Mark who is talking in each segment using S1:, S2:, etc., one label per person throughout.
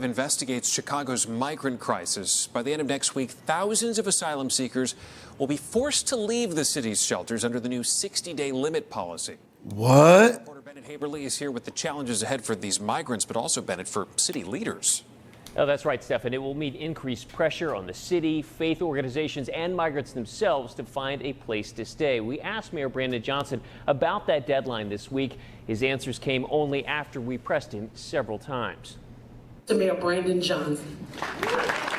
S1: investigates Chicago's migrant crisis. By the end of next week, thousands of asylum seekers will be forced to leave the city's shelters under the new 60-day limit policy.
S2: What?
S1: Reporter Bennett Haberly is here with the challenges ahead for these migrants, but also, Bennett, for city leaders.
S3: Oh, that's right, Stefan. It will mean increased pressure on the city, faith organizations, and migrants themselves to find a place to stay. We asked Mayor Brandon Johnson about that deadline this week. His answers came only after we pressed him several times.
S4: To Mayor Brandon Johnson.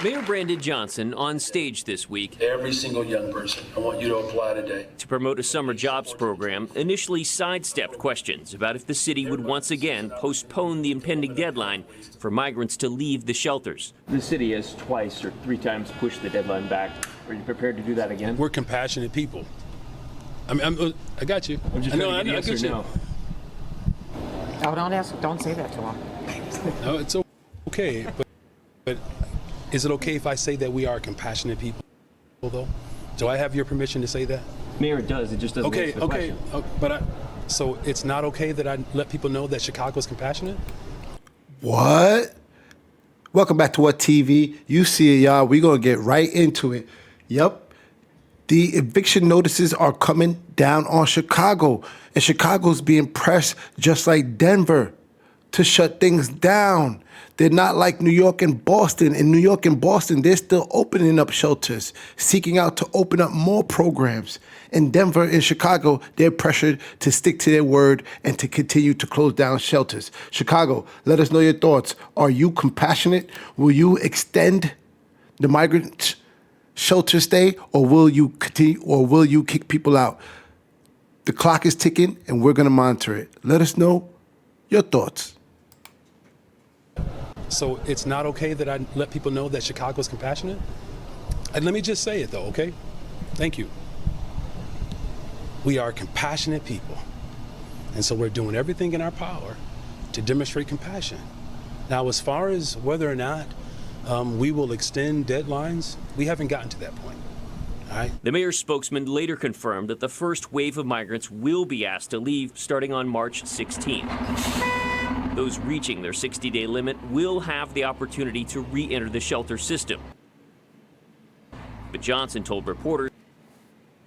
S3: Mayor Brandon Johnson on stage this week.
S5: Every single young person, I want you to apply today.
S3: To promote a summer jobs program, initially sidestepped questions about if the city would once again postpone the impending deadline for migrants to leave the shelters.
S6: The city has twice or three times pushed the deadline back. Are you prepared to do that again?
S7: We're compassionate people. I got you.
S6: I'm just trying to get yes or no.
S8: Oh, don't say that to him.
S7: No, it's okay, but is it okay if I say that we are compassionate people, though? Do I have your permission to say that?
S6: Mayor, it does. It just doesn't answer the question.
S7: So it's not okay that I let people know that Chicago's compassionate?
S2: What? Welcome back to What TV. You see it, y'all. We're going to get right into it. Yep. The eviction notices are coming down on Chicago, and Chicago's being pressed just like Denver to shut things down. They're not like New York and Boston. In New York and Boston, they're still opening up shelters, seeking out to open up more programs. In Denver and Chicago, they're pressured to stick to their word and to continue to close down shelters. Chicago, let us know your thoughts. Are you compassionate? Will you extend the migrant shelter stay, or will you continue, or will you kick people out? The clock is ticking, and we're going to monitor it. Let us know your thoughts.
S7: So it's not okay that I let people know that Chicago's compassionate? And let me just say it, though, okay? Thank you. We are compassionate people. And so we're doing everything in our power to demonstrate compassion. Now, as far as whether or not we will extend deadlines, we haven't gotten to that point. All right?
S3: The mayor's spokesman later confirmed that the first wave of migrants will be asked to leave starting on March 16th. Those reaching their 60-day limit will have the opportunity to re-enter the shelter system. But Johnson told reporters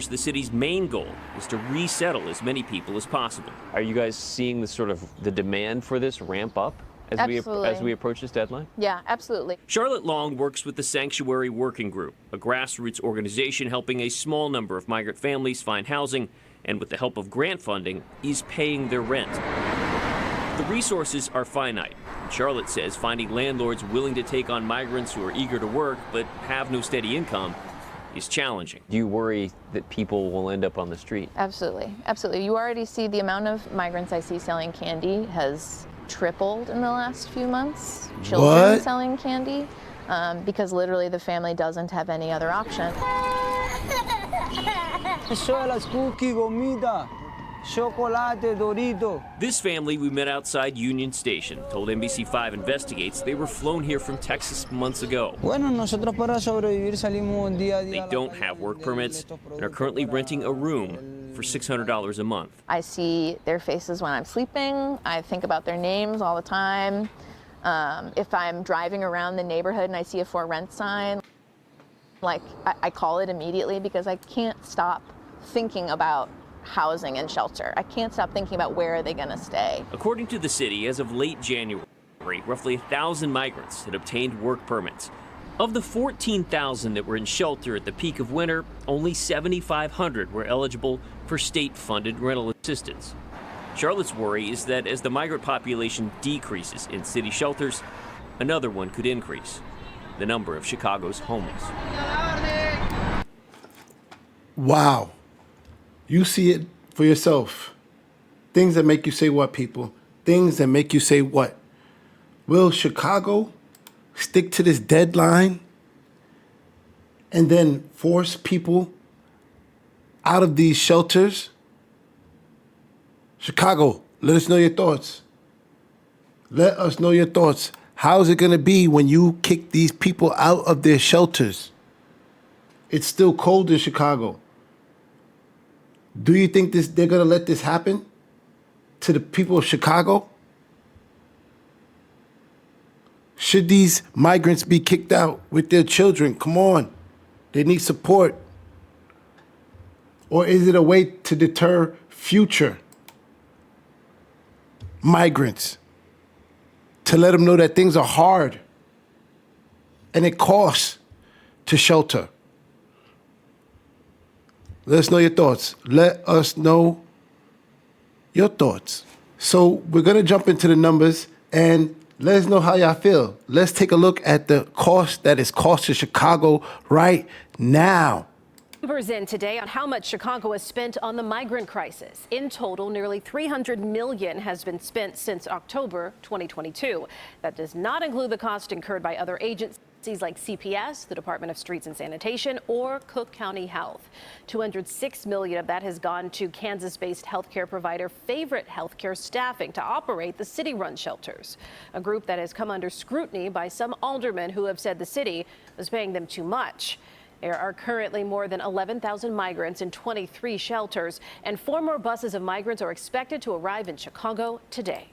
S3: the city's main goal is to resettle as many people as possible.
S6: Are you guys seeing the demand for this ramp up as we approach this deadline?
S9: Yeah, absolutely.
S3: Charlotte Long works with the Sanctuary Working Group, a grassroots organization helping a small number of migrant families find housing, and with the help of grant funding, is paying their rent. The resources are finite. Charlotte says finding landlords willing to take on migrants who are eager to work but have no steady income is challenging.
S6: Do you worry that people will end up on the street?
S9: Absolutely. Absolutely. You already see the amount of migrants I see selling candy has tripled in the last few months. Children selling candy because literally the family doesn't have any other option.
S3: This family we met outside Union Station told NBC5 Investigates they were flown here from Texas months ago. They don't have work permits and are currently renting a room for $600 a month.
S9: I see their faces when I'm sleeping. I think about their names all the time. If I'm driving around the neighborhood and I see a for rent sign, I call it immediately because I can't stop thinking about housing and shelter. I can't stop thinking about where are they going to stay.
S3: According to the city, as of late January, roughly 1,000 migrants had obtained work permits. Of the 14,000 that were in shelter at the peak of winter, only 7,500 were eligible for state-funded rental assistance. Charlotte's worry is that as the migrant population decreases in city shelters, another one could increase: the number of Chicago's homeless.
S2: Wow. You see it for yourself. Things that make you say what, people? Things that make you say what? Will Chicago stick to this deadline and then force people out of these shelters? Chicago, let us know your thoughts. Let us know your thoughts. How is it going to be when you kick these people out of their shelters? It's still cold in Chicago. Do you think they're going to let this happen to the people of Chicago? Should these migrants be kicked out with their children? Come on. They need support. Or is it a way to deter future migrants? To let them know that things are hard and it costs to shelter? Let us know your thoughts. Let us know your thoughts. So we're going to jump into the numbers and let us know how y'all feel. Let's take a look at the cost that is costing Chicago right now.
S10: Numbers in today on how much Chicago has spent on the migrant crisis. In total, nearly $300 million has been spent since October 2022. That does not include the cost incurred by other agencies like CPS, the Department of Streets and Sanitation, or Cook County Health. $206 million of that has gone to Kansas-based healthcare provider Favorite Healthcare Staffing to operate the city-run shelters, a group that has come under scrutiny by some aldermen who have said the city was paying them too much. There are currently more than 11,000 migrants in 23 shelters, and 4 more buses of migrants are expected to arrive in Chicago today.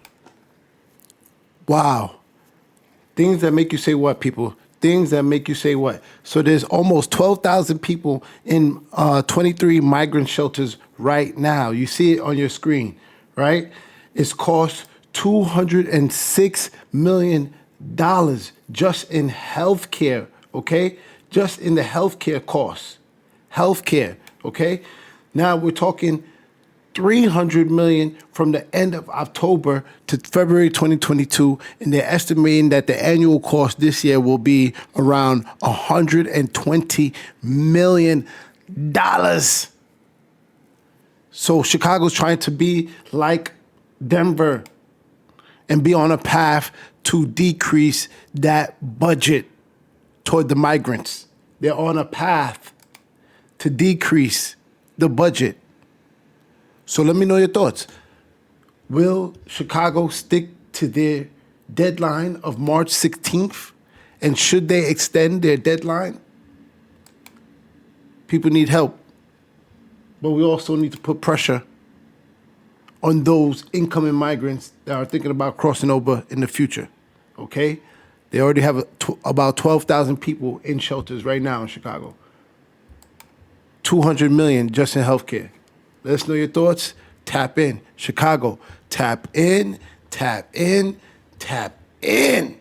S2: Wow. Things that make you say what, people? Things that make you say what? So there's almost 12,000 people in 23 migrant shelters right now. You see it on your screen, right? It's cost $206 million just in healthcare, okay? Just in the healthcare costs. Healthcare, okay? Now we're talking $300 million from the end of October to February 2022, and they're estimating that the annual cost this year will be around $120 million. So Chicago's trying to be like Denver and be on a path to decrease that budget toward the migrants. They're on a path to decrease the budget. So let me know your thoughts. Will Chicago stick to their deadline of March 16th? And should they extend their deadline? People need help. But we also need to put pressure on those incoming migrants that are thinking about crossing over in the future, okay? They already have about 12,000 people in shelters right now in Chicago. $200 million just in healthcare. Let us know your thoughts. Tap in. Chicago. Tap in, tap in, tap in.